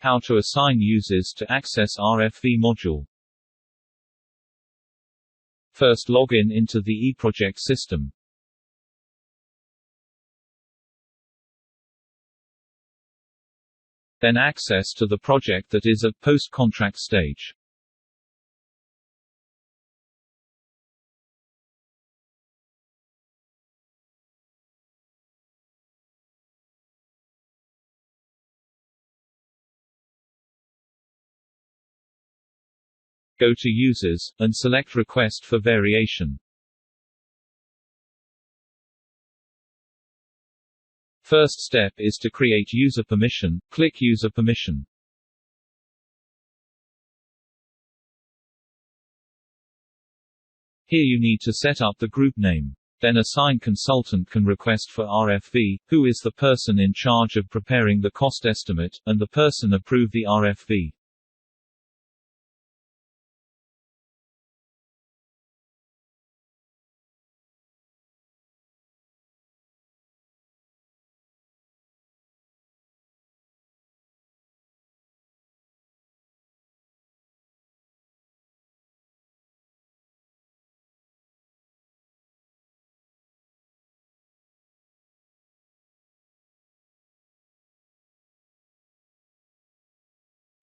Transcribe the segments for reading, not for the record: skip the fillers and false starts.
How to assign users to access RFV module. First login into the eProject system. Then access to the project that is at post-contract stage. Go to Users, and select Request for Variation. First step is to create user permission. Click User Permission. Here you need to set up the group name. Then assign consultant can request for RFV, who is the person in charge of preparing the cost estimate, and the person approve the RFV.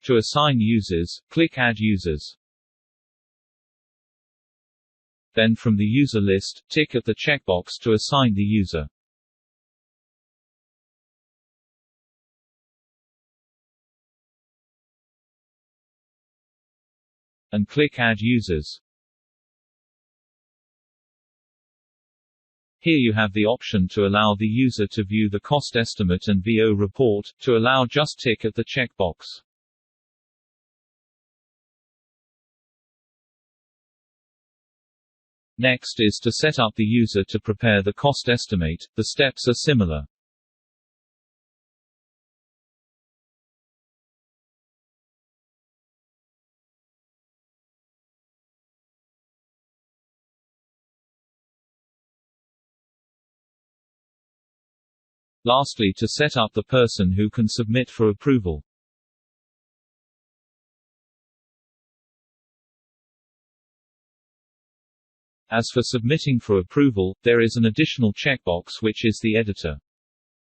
To assign users, click Add Users. Then from the user list, tick at the checkbox to assign the user. And click Add Users. Here you have the option to allow the user to view the cost estimate and VO report. To allow, just tick at the checkbox. Next is to set up the user to prepare the cost estimate. The steps are similar. Lastly, to set up the person who can submit for approval. As for submitting for approval, there is an additional checkbox which is the editor.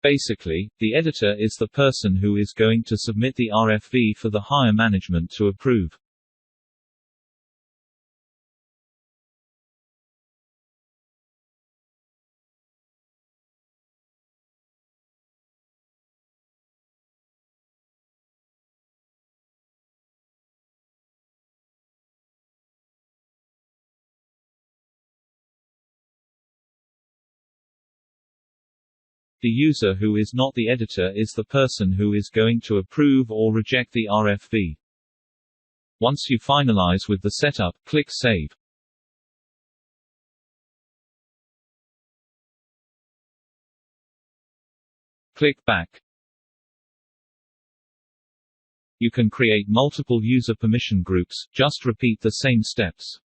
Basically, the editor is the person who is going to submit the RFV for the higher management to approve. The user who is not the editor is the person who is going to approve or reject the RFV. Once you finalize with the setup, click Save. Click Back. You can create multiple user permission groups, just repeat the same steps.